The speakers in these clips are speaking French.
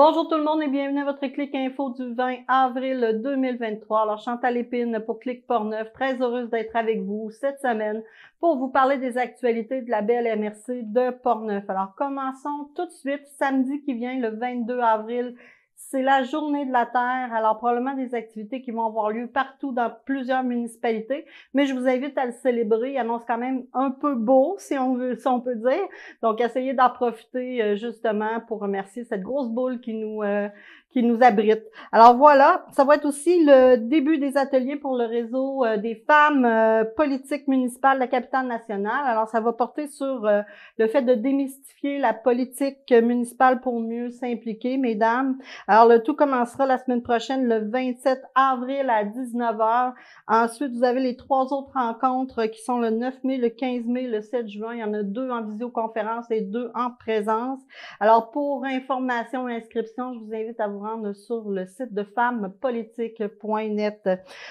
Bonjour tout le monde et bienvenue à votre Clic Info du 20 avril 2023. Alors, Chantal Lépine pour Clic Portneuf, très heureuse d'être avec vous cette semaine pour vous parler des actualités de la belle MRC de Portneuf. Alors, commençons tout de suite. Samedi qui vient, le 22 avril, c'est la journée de la Terre. Alors, probablement des activités qui vont avoir lieu partout dans plusieurs municipalités, mais je vous invite à le célébrer. Il annonce quand même un peu beau, si on peut dire. Donc, essayez d'en profiter justement pour remercier cette grosse boule qui nous abrite. Alors voilà, ça va être aussi le début des ateliers pour le réseau des femmes politiques municipales de la capitale nationale. Alors, ça va porter sur le fait de démystifier la politique municipale pour mieux s'impliquer, mesdames. Alors, le tout commencera la semaine prochaine, le 27 avril à 19 h. Ensuite, vous avez les 3 autres rencontres qui sont le 9 mai, le 15 mai, le 7 juin. Il y en a 2 en visioconférence et 2 en présence. Alors, pour information et inscription, je vous invite à vous rendre sur le site de femmespolitiques.net.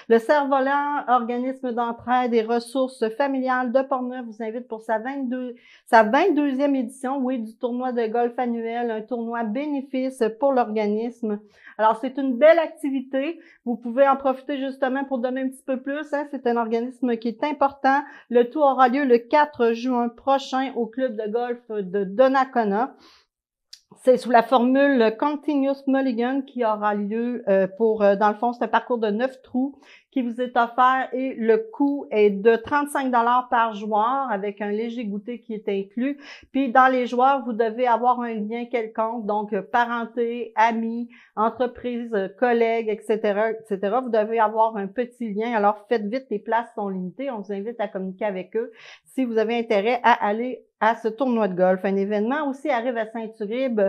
Le Cerf-Volant, organisme d'entraide et ressources familiales de Portneuf, vous invite pour sa 22e édition, oui, du tournoi de golf annuel, un tournoi bénéfice pour l'organisme. Alors, c'est une belle activité. Vous pouvez en profiter justement pour donner un petit peu plus. Hein. C'est un organisme qui est important. Le tout aura lieu le 4 juin prochain au club de golf de Donnacona. C'est sous la formule Continuous Mulligan qui aura lieu dans le fond, c'est un parcours de 9 trous qui vous est offert et le coût est de 35 $ par joueur avec un léger goûter qui est inclus. Puis dans les joueurs, vous devez avoir un lien quelconque, donc parenté, amis, entreprise, collègues, etc., etc. Vous devez avoir un petit lien. Alors faites vite, les places sont limitées. On vous invite à communiquer avec eux si vous avez intérêt à aller à ce tournoi de golf. Un événement aussi arrive à Saint-Uribe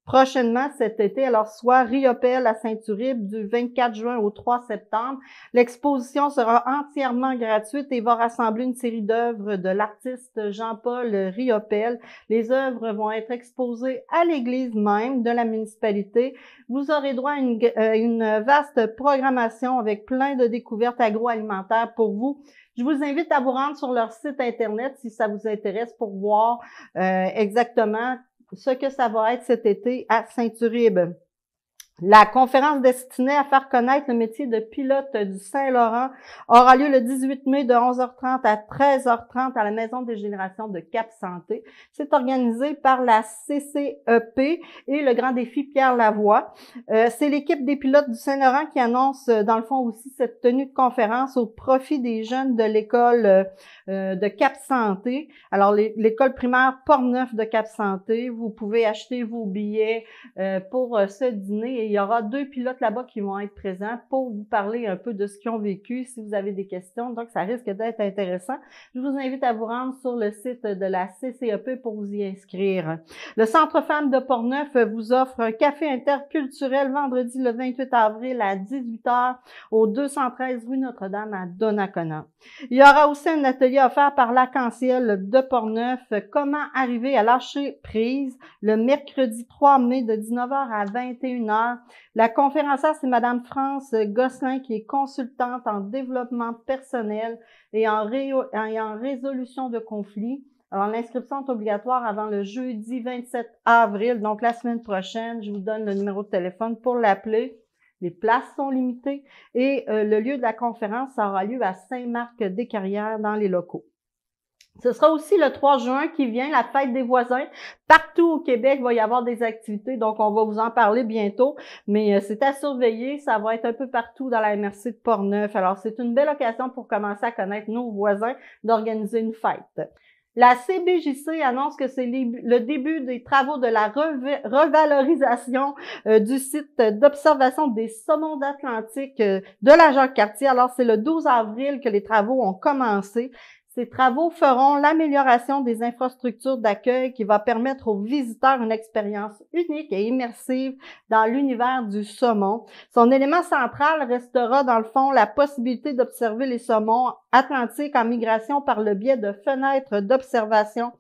prochainement cet été. Alors, soit Riopelle à Saint-Uribe du 24 juin au 3 septembre. L'exposition sera entièrement gratuite et va rassembler une série d'œuvres de l'artiste Jean-Paul Riopelle. Les œuvres vont être exposées à l'église même de la municipalité. Vous aurez droit à une vaste programmation avec plein de découvertes agroalimentaires pour vous. Je vous invite à vous rendre sur leur site Internet si ça vous intéresse pour voir exactement ce que ça va être cet été à Saint-Uribe. La conférence destinée à faire connaître le métier de pilote du Saint-Laurent aura lieu le 18 mai de 11h30 à 13h30 à la Maison des Générations de Cap-Santé. C'est organisé par la CCEP et le Grand Défi Pierre Lavoie. C'est l'équipe des pilotes du Saint-Laurent qui annonce, dans le fond, aussi cette tenue de conférence au profit des jeunes de l'école de Cap-Santé. Alors, l'école primaire Portneuf de Cap-Santé, vous pouvez acheter vos billets pour ce dîner. Et il y aura 2 pilotes là-bas qui vont être présents pour vous parler un peu de ce qu'ils ont vécu, si vous avez des questions. Donc, ça risque d'être intéressant. Je vous invite à vous rendre sur le site de la CCEP pour vous y inscrire. Le Centre Femmes de Portneuf vous offre un café interculturel vendredi le 28 avril à 18 h au 213 rue Notre-Dame à Donnacona. Il y aura aussi un atelier offert par l'Arc-en-Ciel de Portneuf, comment arriver à lâcher prise, le mercredi 3 mai de 19 h à 21 h. La conférencière, c'est Madame France Gosselin, qui est consultante en développement personnel et en résolution de conflits. Alors, l'inscription est obligatoire avant le jeudi 27 avril, donc la semaine prochaine. Je vous donne le numéro de téléphone pour l'appeler. Les places sont limitées et le lieu de la conférence, ça aura lieu à Saint-Marc-des-Carrières dans les locaux. Ce sera aussi le 3 juin qui vient, la fête des voisins. Partout au Québec, il va y avoir des activités, donc on va vous en parler bientôt. Mais c'est à surveiller, ça va être un peu partout dans la MRC de Portneuf. Alors, c'est une belle occasion pour commencer à connaître nos voisins d'organiser une fête. La CBJC annonce que c'est le début des travaux de la revalorisation du site d'observation des saumons d'Atlantique de la Jacques-Cartier. Alors, c'est le 12 avril que les travaux ont commencé. Ces travaux feront l'amélioration des infrastructures d'accueil qui va permettre aux visiteurs une expérience unique et immersive dans l'univers du saumon. Son élément central restera, dans le fond, la possibilité d'observer les saumons atlantiques en migration par le biais de fenêtres d'observation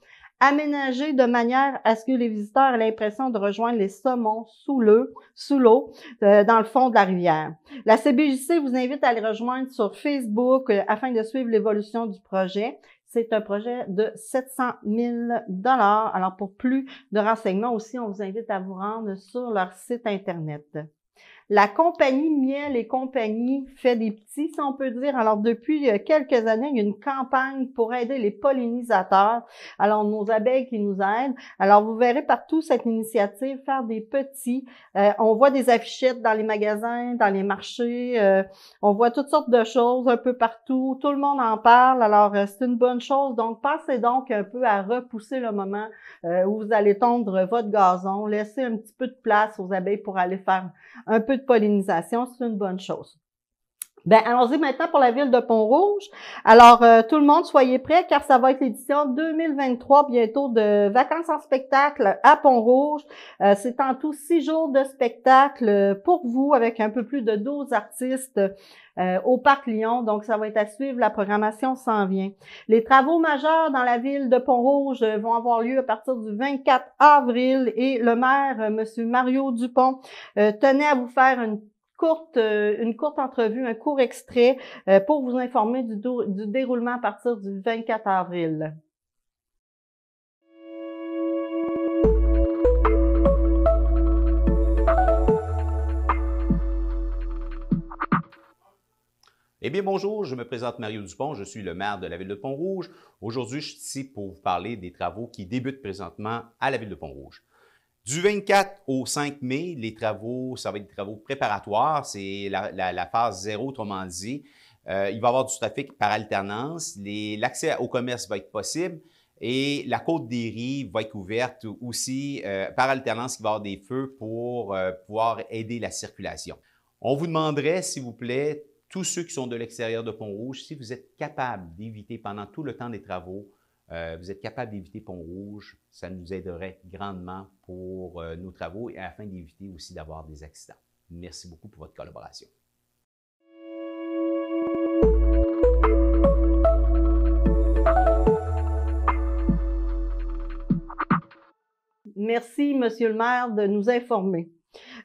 aménagées de manière à ce que les visiteurs aient l'impression de rejoindre les saumons sous l'eau, dans le fond de la rivière. La CBJC vous invite à les rejoindre sur Facebook afin de suivre l'évolution du projet. C'est un projet de 700 000 $. Alors, pour plus de renseignements aussi, on vous invite à vous rendre sur leur site Internet. La compagnie Miel et compagnie fait des petits, si on peut dire. Alors, depuis quelques années, il y a une campagne pour aider les pollinisateurs. Alors, nos abeilles qui nous aident. Alors, vous verrez partout cette initiative, faire des petits. On voit des affichettes dans les magasins, dans les marchés. On voit toutes sortes de choses un peu partout. Tout le monde en parle. Alors, c'est une bonne chose. Donc, pensez donc un peu à repousser le moment où vous allez tondre votre gazon. Laissez un petit peu de place aux abeilles pour aller faire un peu de pollinisation, c'est une bonne chose. Allons-y maintenant pour la ville de Pont-Rouge. Alors, tout le monde, soyez prêts car ça va être l'édition 2023 bientôt de Vacances en spectacle à Pont-Rouge. C'est en tout 6 jours de spectacle pour vous avec un peu plus de 12 artistes au Parc Lyon. Donc, ça va être à suivre. La programmation s'en vient. Les travaux majeurs dans la ville de Pont-Rouge vont avoir lieu à partir du 24 avril et le maire, M. Mario Dupont, tenait à vous faire une courte entrevue, un court extrait pour vous informer du déroulement à partir du 24 avril. Eh bien, bonjour, je me présente Mario Dupont, je suis le maire de la ville de Pont-Rouge. Aujourd'hui, je suis ici pour vous parler des travaux qui débutent présentement à la ville de Pont-Rouge. Du 24 au 5 mai, les travaux, ça va être des travaux préparatoires, c'est la phase 0, autrement dit. Il va y avoir du trafic par alternance, l'accès au commerce va être possible et la côte des Ries va être ouverte aussi par alternance, il va y avoir des feux pour pouvoir aider la circulation. On vous demanderait, s'il vous plaît, tous ceux qui sont de l'extérieur de Pont-Rouge, si vous êtes capable d'éviter pendant tout le temps des travaux, vous êtes capable d'éviter Pont-Rouge, ça nous aiderait grandement pour nos travaux et afin d'éviter aussi d'avoir des accidents. Merci beaucoup pour votre collaboration. Merci, Monsieur le maire, de nous informer.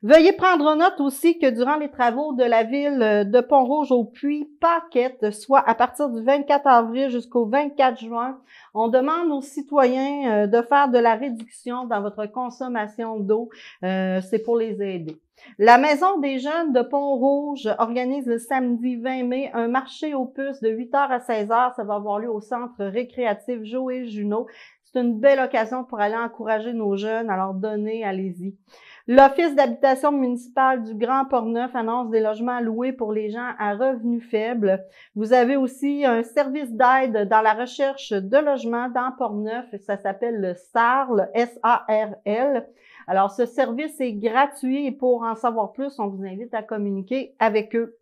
Veuillez prendre note aussi que durant les travaux de la ville de Pont-Rouge au puits Paquette, soit à partir du 24 avril jusqu'au 24 juin, on demande aux citoyens de faire de la réduction dans votre consommation d'eau. C'est pour les aider. La Maison des jeunes de Pont-Rouge organise le samedi 20 mai un marché aux puces de 8h à 16h. Ça va avoir lieu au centre récréatif Joël Junot. C'est une belle occasion pour aller encourager nos jeunes, alors donnez, allez-y. L'Office d'habitation municipale du Grand Port-Neuf annonce des logements loués pour les gens à revenus faibles. Vous avez aussi un service d'aide dans la recherche de logements dans Port-Neuf. Ça s'appelle le SARL, S-A-R-L. Alors, ce service est gratuit et pour en savoir plus, on vous invite à communiquer avec eux.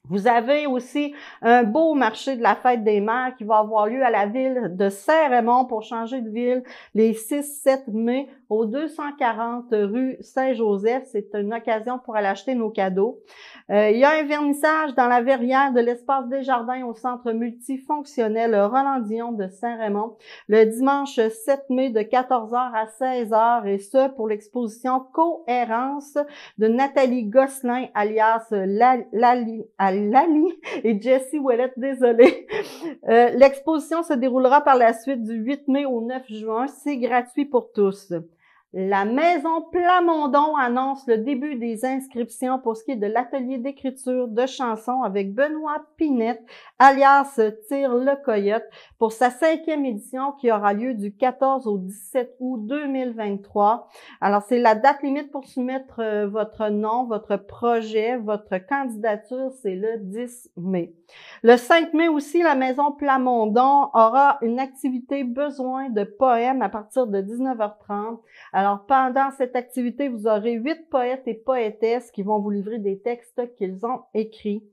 Vous avez aussi un beau marché de la fête des mères qui va avoir lieu à la ville de Saint-Raymond pour changer de ville les 6-7 mai au 240 rue Saint-Joseph. C'est une occasion pour aller acheter nos cadeaux. Il y a un vernissage dans la verrière de l'espace des jardins au centre multifonctionnel Roland-Dion de Saint-Raymond le dimanche 7 mai de 14h à 16h et ce pour l'exposition Cohérence de Nathalie Gosselin alias Lali et Jessie Ouellette, désolée. L'exposition se déroulera par la suite du 8 mai au 9 juin. C'est gratuit pour tous. La Maison Plamondon annonce le début des inscriptions pour ce qui est de l'atelier d'écriture de chansons avec Benoît Pinette, alias Tire le Coyote, pour sa 5e édition qui aura lieu du 14 au 17 août 2023. Alors, c'est la date limite pour soumettre votre nom, votre projet, votre candidature, c'est le 10 mai. Le 5 mai aussi, la Maison Plamondon aura une activité besoin de poèmes à partir de 19h30. Alors, pendant cette activité, vous aurez 8 poètes et poétesses qui vont vous livrer des textes qu'ils ont écrits.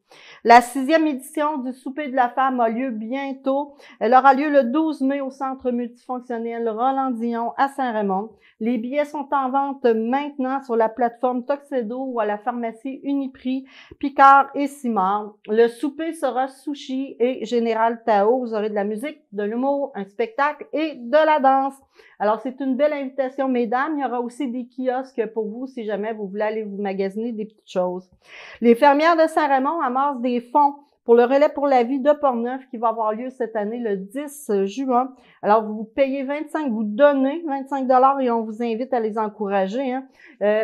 La 6e édition du Souper de la femme a lieu bientôt. Elle aura lieu le 12 mai au Centre multifonctionnel Roland-Dion à Saint-Raymond. Les billets sont en vente maintenant sur la plateforme Tuxedo ou à la pharmacie Uniprix, Picard et Simard. Le souper sera sushi et Général Tao. Vous aurez de la musique, de l'humour, un spectacle et de la danse. Alors, c'est une belle invitation, mesdames. Il y aura aussi des kiosques pour vous si jamais vous voulez aller vous magasiner des petites choses. Les fermières de Saint-Raymond amassent des fonds pour le relais pour la vie de Portneuf qui va avoir lieu cette année le 10 juin. Alors, vous payez 25, vous donnez 25 $ et on vous invite à les encourager. Hein.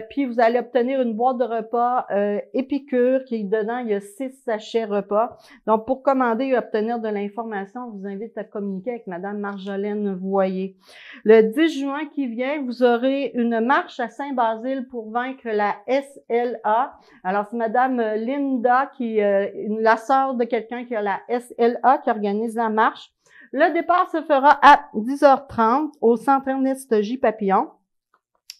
Puis, vous allez obtenir une boîte de repas Épicure qui est dedans, il y a 6 sachets repas. Donc, pour commander et obtenir de l'information, on vous invite à communiquer avec Madame Marjolaine Voyer. Le 10 juin qui vient, vous aurez une marche à Saint-Basile pour vaincre la SLA. Alors, c'est Madame Linda, qui la sœur de quelqu'un qui a la SLA, qui organise la marche. Le départ se fera à 10h30 au Centre Ernest J. Papillon.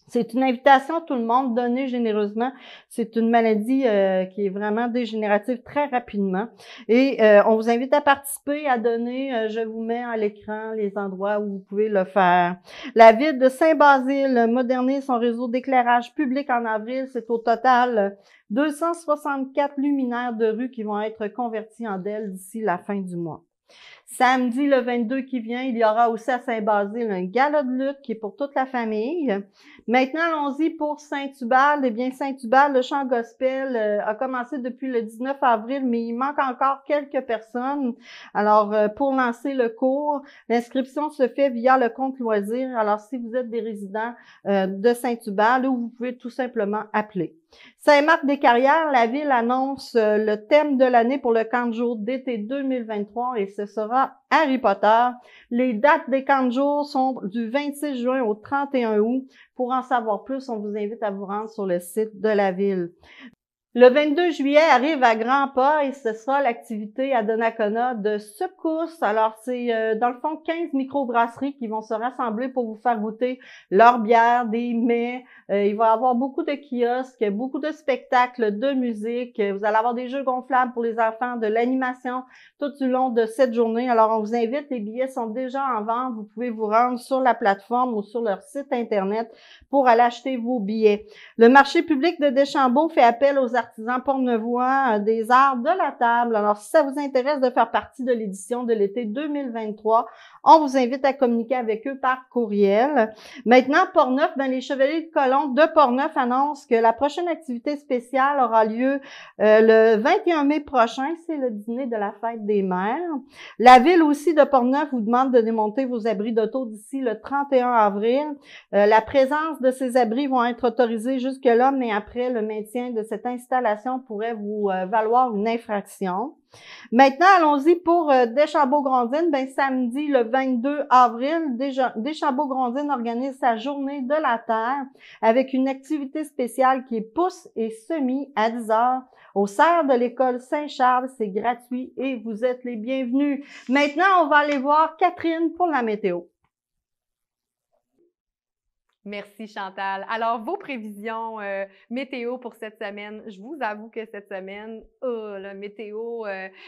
C'est une invitation à tout le monde, donnée généreusement. C'est une maladie qui est vraiment dégénérative très rapidement. Et on vous invite à participer, à donner. Je vous mets à l'écran les endroits où vous pouvez le faire. La ville de Saint-Basile modernise son réseau d'éclairage public en avril. C'est au total 264 luminaires de rue qui vont être convertis en DEL d'ici la fin du mois. Samedi, le 22 qui vient, il y aura aussi à Saint-Basile un gala de lutte qui est pour toute la famille. Maintenant, allons-y pour Saint-Hubald. Eh bien, Saint-Hubald, le chant gospel a commencé depuis le 19 avril, mais il manque encore quelques personnes. Alors, pour lancer le cours, l'inscription se fait via le compte loisirs. Alors, si vous êtes des résidents de Saint-Hubald, vous pouvez tout simplement appeler. Saint-Marc-des-Carrières, la ville annonce le thème de l'année pour le camp de jour d'été 2023 et ce sera Harry Potter. Les dates des camps de jour sont du 26 juin au 31 août. Pour en savoir plus, on vous invite à vous rendre sur le site de la ville. Le 22 juillet arrive à grands pas et ce sera l'activité à Donnacona de secousse. Alors, c'est dans le fond 15 microbrasseries qui vont se rassembler pour vous faire goûter leur bière, des mets. Il va y avoir beaucoup de kiosques, beaucoup de spectacles de musique. Vous allez avoir des jeux gonflables pour les enfants, de l'animation tout du long de cette journée. Alors, on vous invite, les billets sont déjà en vente. Vous pouvez vous rendre sur la plateforme ou sur leur site Internet pour aller acheter vos billets. Le marché public de Deschambault fait appel aux artisans portneuvois des arts de la table. Alors, si ça vous intéresse de faire partie de l'édition de l'été 2023, on vous invite à communiquer avec eux par courriel. Maintenant, Portneuf, les Chevaliers de Colomb de Portneuf annoncent que la prochaine activité spéciale aura lieu le 21 mai prochain. C'est le dîner de la fête des mères. La ville aussi de Portneuf vous demande de démonter vos abris d'auto d'ici le 31 avril. La présence de ces abris vont être autorisés jusque-là, mais après, le maintien de cette installation pourrait vous valoir une infraction. Maintenant, allons-y pour Deschambault-Grondines. Samedi, le 22 avril, Deschambault-Grondines organise sa journée de la Terre avec une activité spéciale qui est pousse et semis à 10h au serre de l'école Saint-Charles. C'est gratuit et vous êtes les bienvenus. Maintenant, on va aller voir Catherine pour la météo. Merci Chantal. Alors, vos prévisions météo pour cette semaine, je vous avoue que cette semaine, la météo,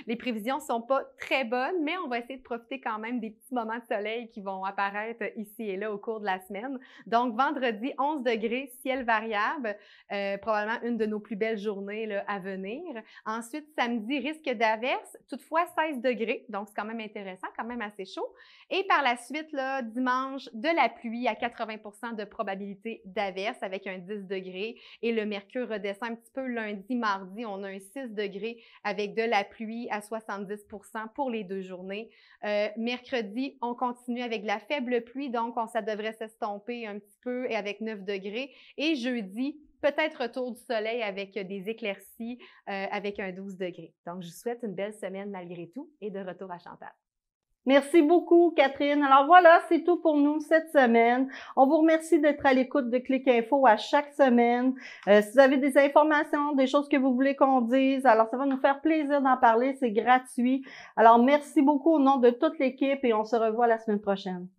les prévisions sont pas très bonnes, mais on va essayer de profiter quand même des petits moments de soleil qui vont apparaître ici et là au cours de la semaine. Donc, vendredi, 11 degrés, ciel variable, probablement une de nos plus belles journées là, à venir. Ensuite, samedi, risque d'averse, toutefois 16 degrés, donc c'est quand même intéressant, quand même assez chaud. Et par la suite, là, dimanche, de la pluie à 80% de probabilité d'averse avec un 10 degrés et le mercure redescend un petit peu lundi, mardi, on a un 6 degrés avec de la pluie à 70% pour les 2 journées. Mercredi, on continue avec de la faible pluie, donc ça devrait s'estomper un petit peu et avec 9 degrés. Et jeudi, peut-être retour du soleil avec des éclaircies avec un 12 degrés. Donc, je vous souhaite une belle semaine malgré tout et de retour à Chantal. Merci beaucoup, Catherine. Alors voilà, c'est tout pour nous cette semaine. On vous remercie d'être à l'écoute de Clic Info à chaque semaine. Si vous avez des informations, des choses que vous voulez qu'on dise, alors ça va nous faire plaisir d'en parler. C'est gratuit. Alors merci beaucoup au nom de toute l'équipe et on se revoit la semaine prochaine.